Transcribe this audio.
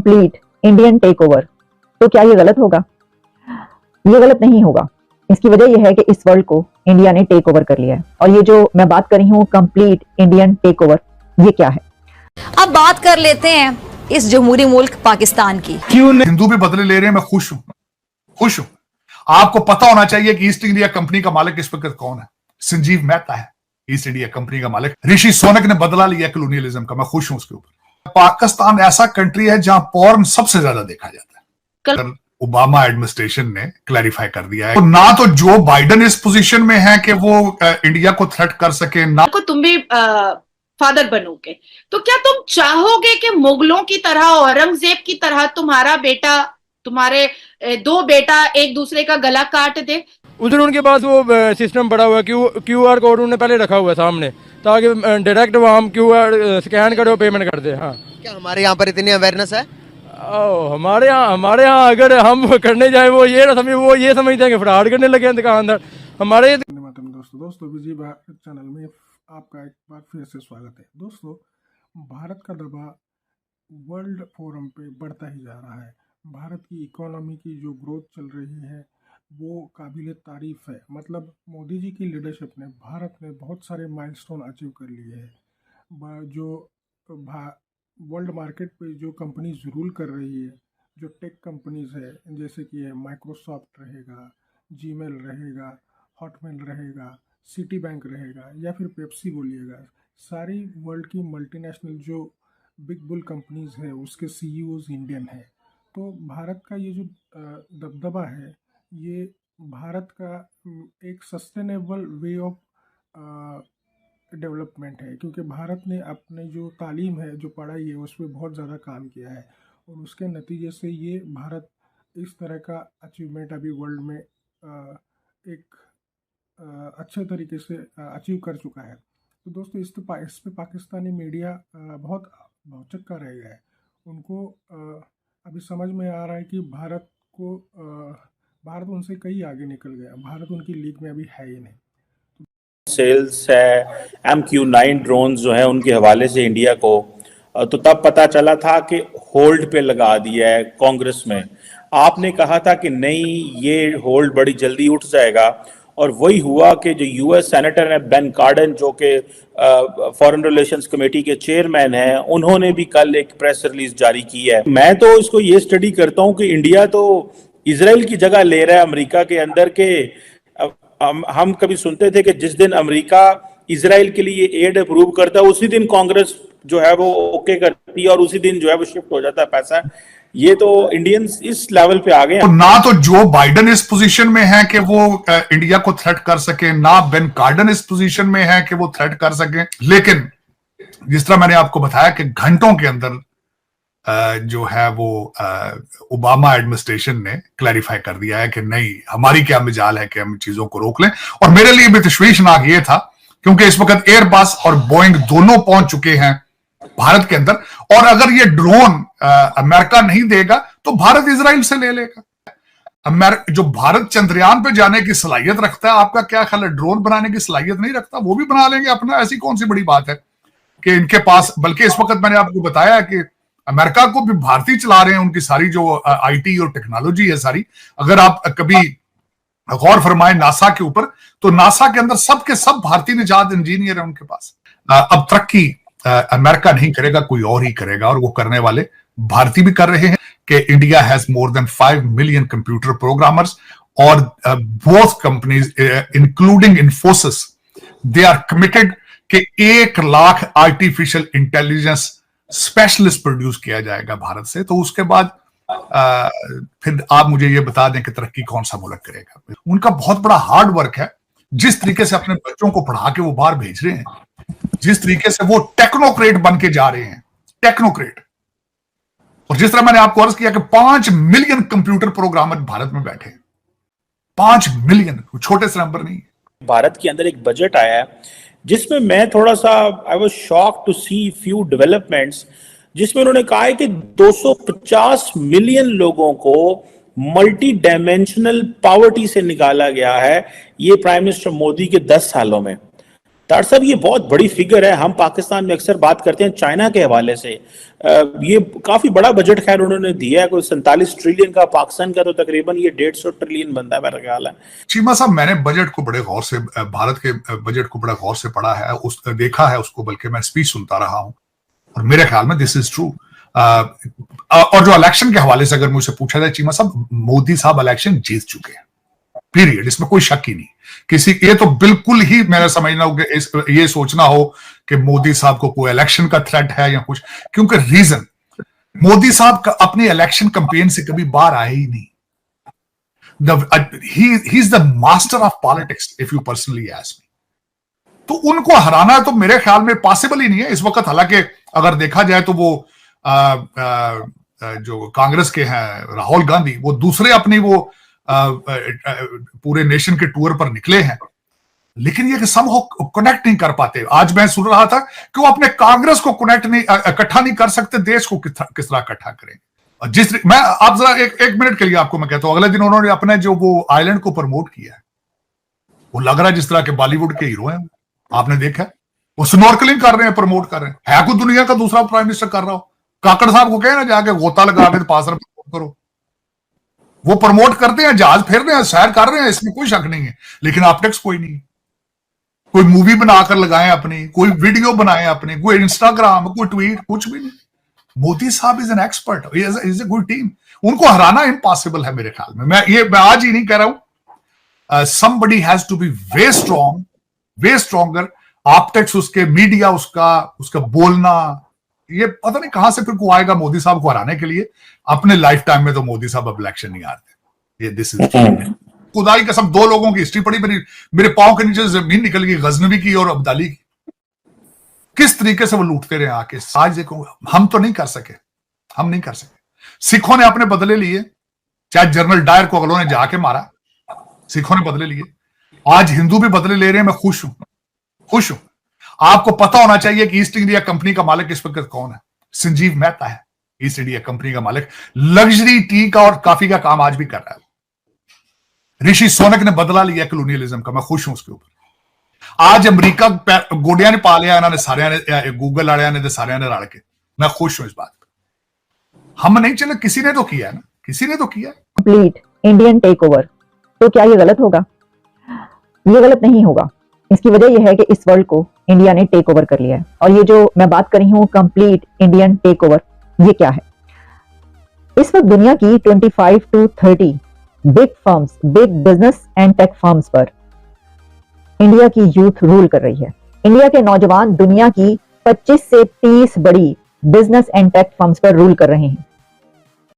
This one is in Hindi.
कंप्लीट इंडियन टेक ओवर, तो क्या ये गलत होगा? ये गलत नहीं होगा। इसकी वजह यह है कि इस वर्ल्ड को इंडिया ने टेक ओवर कर लिया है। और ये जो मैं बात कर रही हूँ कंप्लीट इंडियन टेक ओवर, ये क्या है? अब बात कर लेते हैं इस जमहूरी मुल्क पाकिस्तान की। क्यों हिंदू भी बदले ले रहे हैं, मैं खुश हूं। आपको पता होना चाहिए कि ईस्ट इंडिया कंपनी का मालिक इस वक्त कौन है। संजीव मेहता है ईस्ट इंडिया कंपनी का मालिक। ऋषि सोनक ने बदला लिया कॉलोनियलिज्म का, मैं खुश हूं उसके ऊपर। पाकिस्तान ऐसा कंट्री है जहां पॉर्न सबसे ज्यादा देखा जाता है। ओबामा एडमिनिस्ट्रेशन ने क्लैरिफाई कर दिया है। तो ना तो जो बाइडेन इस पोजीशन में है कि वो इंडिया को थ्रेट कर सके, ना को तुम भी फादर बनोगे, तो क्या तुम चाहोगे कि मुगलों की तरह, औरंगजेब की तरह तुम्हारा बेटा, तुम्हारे दो बेटा एक दूसरे का गला काट दे? उधर उनके पास वो सिस्टम पड़ा हुआ है, क्यूआर कोड उन्होंने पहले रखा हुआ है सामने, ताकि डायरेक्ट वहाँ हम क्यूआर स्कैन करो, पेमेंट कर दे। हाँ, क्या हमारे यहाँ पर इतनी अवेयरनेस है? हमारे यहाँ अगर हम करने जाए वो ये समझते हैं कि फ्रॉड करने लगे हैं दुकानदार हमारे। दोस्तों विजय भारत चैनल में आपका एक बार फिर से स्वागत है। दोस्तों, भारत का दबाव वर्ल्ड फोरम पे बढ़ता ही जा रहा है। भारत की इकोनॉमी की जो ग्रोथ चल रही है वो काबिल तारीफ है। मतलब मोदी जी की लीडरशिप ने भारत में बहुत सारे माइलस्टोन अचीव कर लिए हैं। जो वर्ल्ड मार्केट पे जो कंपनीज रूल कर रही है, जो टेक कंपनीज है, जैसे कि माइक्रोसॉफ्ट रहेगा, जीमेल रहेगा, हॉटमेल रहेगा, सिटी बैंक रहेगा, या फिर पेप्सी बोलिएगा, सारी वर्ल्ड की मल्टीनेशनल जो बिग बुल कंपनीज है उसके सीईओज इंडियन है। तो भारत का ये जो दबदबा है, ये भारत का एक सस्टेनेबल वे ऑफ डेवलपमेंट है, क्योंकि भारत ने अपने जो तालीम है, जो पढ़ाई है, उस पर बहुत ज़्यादा काम किया है और उसके नतीजे से ये भारत इस तरह का अचीवमेंट अभी वर्ल्ड में एक अच्छे तरीके से अचीव कर चुका है। तो दोस्तों, इस पे पाकिस्तानी मीडिया बहुत भौचक्का रह गया है। उनको अभी समझ में आ रहा है कि भारत उनसे कहीं आगे निकल गया। भारत उनकी लीग में अभी है ही नहीं। सेल्स है MQ-9 ड्रोन जो है उनके हवाले से इंडिया को, तो तब पता चला था कि होल्ड पे लगा दिया है कांग्रेस में। आपने कहा था कि नहीं, ये होल्ड बड़ी जल्दी उठ जाएगा, और वही हुआ कि जो यूएस सेनेटर है बेन कार्डन, जो कि फॉरेन रिलेशंस कमेटी के चेयरमैन हैं, उन्होंने भी कल एक प्रेस रिलीज जारी की है। मैं तो इसको ये स्टडी करता हूं कि इंडिया तो इजराइल की जगह ले रहा है अमेरिका के अंदर के। हम कभी सुनते थे कि जिस दिन अमेरिका इजराइल के लिए एड अप्रूव करता है उसी दिन कांग्रेस जो है वो ओके करती है और उसी दिन जो है वो शिफ्ट हो जाता है पैसा। ये तो इंडियंस इस लेवल पे आ गए हैं। ना तो जो बाइडेन इस पोजीशन में है कि वो इंडिया को थ्रेट कर सके, ना बेन कार्डन इस पोजीशन में है कि वो थ्रेट कर सके। लेकिन जिस तरह मैंने आपको बताया कि घंटों के अंदर जो है वो ओबामा एडमिनिस्ट्रेशन ने क्लैरिफाई कर दिया है कि नहीं, हमारी क्या मजाल है कि हम चीजों को रोक लें। और मेरे लिए भी तशवीशनाक ये था क्योंकि इस वक्त एयरबस और बोइंग दोनों पहुंच चुके हैं भारत के अंदर, और अगर ये ड्रोन अमेरिका नहीं देगा तो भारत इजराइल से ले लेगा। जो भारत चंद्रयान पे जाने की सलाहियत रखता है, आपका क्या ख्याल है ड्रोन बनाने की सलाहियत नहीं रखता? वो भी बना लेंगे अपना। ऐसी कौन सी बड़ी बात है कि इनके पास, बल्कि इस वक्त मैंने आपको बताया कि अमेरिका को भी भारतीय चला रहे हैं। उनकी सारी जो आईटी और टेक्नोलॉजी है सारी, अगर आप कभी गौर फरमाएं नासा के ऊपर, तो नासा के अंदर सबके सब भारतीय निजात इंजीनियर है उनके पास। अब तरक्की अमेरिका नहीं करेगा, कोई और ही करेगा, और वो करने वाले भारतीय भी कर रहे हैं कि India has more than 5 million computer programmers, और both companies including Infosys, they are committed कि 1 lakh artificial intelligence specialist produce किया जाएगा भारत से। तो उसके बाद फिर आप मुझे ये बता दें कि तरक्की कौन सा मुल्क करेगा। उनका बहुत बड़ा हार्ड वर्क है। जिस तरीके से अपने बच्चों को पढ़ा के वो बाहर भेज रहे हैं, जिस तरीके से वो टेक्नोक्रेट बन के जा रहे हैं, टेक्नोक्रेट, और जिस तरह मैंने आपको अर्ज किया कि 5 मिलियन कंप्यूटर प्रोग्रामर भारत में बैठे हैं। 5 मिलियन, छोटे से नंबर नहीं है। भारत के अंदर एक बजट आया है जिसमें मैं थोड़ा सा I was shocked to see few developments, जिसमें उन्होंने कहा है कि 250 मिलियन लोगों को मल्टी डायमेंशनल पॉवर्टी से निकाला गया है ये प्राइम मिनिस्टर मोदी के 10 सालों में। डॉक्टर साहब ये बहुत बड़ी फिगर है। हम पाकिस्तान में अक्सर बात करते हैं चाइना के हवाले से, ये काफी बड़ा बजट खैर उन्होंने दिया है, कोई 47 ट्रिलियन का। पाकिस्तान का तो तकरीबन ये 150 ट्रिलियन बनता है मेरा ख्याल है। चीमा साहब, मैंने बजट को बड़े गौर से, भारत के बजट को बड़ा गौर से पढ़ा है, देखा है उसको, बल्कि मैं स्पीच सुनता रहा हूं और मेरे ख्याल में दिस इज ट्रू। और जो इलेक्शन के हवाले से अगर मुझसे पूछा जाए चीमा साहब, मोदी साहब इलेक्शन जीत चुके हैं, पीरियड, इसमें कोई शक ही नहीं। ये तो बिल्कुल ही मेरा समझना हो कि ये सोचना हो कि मोदी साहब को कोई इलेक्शन का थ्रेट है या कुछ, क्योंकि रीजन, मोदी साहब का अपनी इलेक्शन कैंपेन से कभी बाहर आए ही नहीं। He is the master of politics if you personally ask me. तो उनको हराना तो मेरे ख्याल में पॉसिबल ही नहीं है इस वक्त। हालांकि अगर देखा जाए तो वो जो कांग्रेस के हैं राहुल गांधी, वो दूसरे अपनी वो पूरे नेशन के टूर पर निकले हैं, लेकिन ये कि सम कनेक्ट नहीं कर पाते। आज मैं सुन रहा था कि वो अपने कांग्रेस को इकट्ठा नहीं कर सकते, देश को किस तरह इकट्ठा करें। मैं आप जरा एक मिनट के लिए आपको मैं कहता हूं, अगले दिन उन्होंने अपने जो वो आइलैंड को प्रमोट किया है, वो लग रहा है जिस तरह के बॉलीवुड के हीरो हैं। आपने देखा वो स्नॉर्कलिंग कर रहे हैं, प्रमोट कर रहे हैं। है कोई दुनिया का दूसरा प्राइम मिनिस्टर कर रहा हो? काकड़ साहब को कहे ना जाके गोता लगा के पास करो, वो प्रमोट करते हैं, जहाज फेर रहे हैं, सैर कर रहे हैं, इसमें कोई शक नहीं है। लेकिन ऑप्टिक्स कोई नहीं, कोई मूवी बनाकर लगाएं अपनी, कोई वीडियो बनाएं अपनी, कोई इंस्टाग्राम, कोई ट्वीट, कुछ भी नहीं। मोदी साहब is an expert, is a good team. उनको हराना इम्पॉसिबल है मेरे ख्याल में। मैं आज ही नहीं कह रहा हूं, somebody has to be way strong, way stronger। Optics, उसके मीडिया, उसका बोलना, ये पता नहीं कहां से फिर को आएगा मोदी साहब को हराने के लिए। अपने लाइफ टाइम में तो मोदी साहब अब इलेक्शन नहीं हारते। ये दिस इज खुदाई कसम, 2 लोगों की हिस्ट्री पड़ी, मेरे पांव के नीचे जमीन निकल गई, गजनवी की और अब्दाली की। किस तरीके से वो लूटते रहे आके। आज देखो, हम तो नहीं कर सके, हम नहीं कर सके। सिखों ने अपने बदले लिए, चाहे जनरल डायर को अगलों ने जाके मारा, सिखों ने बदले लिए। आज हिंदू भी बदले ले रहे हैं। मैं खुश हूं। आपको पता होना चाहिए कि ईस्ट इंडिया कंपनी का मालिक इस वक्त कौन है? संजीव मेहता है ईस्ट इंडिया कंपनी का मालिक। लग्जरी टी का और कॉफी का काम आज भी कर रहा है। ऋषि सोनक ने बदला लिया कॉलोनियलिज्म का, मैं खुश हूं उसके ऊपर। आज अमेरिका गोडिया ने पा लिया, इन्होंने सारे ने, गूगल वाले ने, सारे ने रल के। मैं खुश हूं इस बात पर। हम नहीं चले, किसी ने तो किया है ना, किसी ने तो किया। कंप्लीट इंडियन टेक ओवर, तो क्या ये गलत होगा? ये गलत नहीं होगा। इसकी वजह यह है कि इस वर्ल्ड को इंडिया ने टेक ओवर कर लिया है। और ये जो मैं बात कर रही हूँ कंप्लीट इंडियन टेक ओवर, ये क्या है? इस वक्त दुनिया की 25 to 30 big firms, big business and tech firms पर इंडिया की यूथ रूल कर रही है। इंडिया के नौजवान दुनिया की 25 से 30 बड़ी बिजनेस एंड टेक फर्म्स पर रूल कर रहे हैं।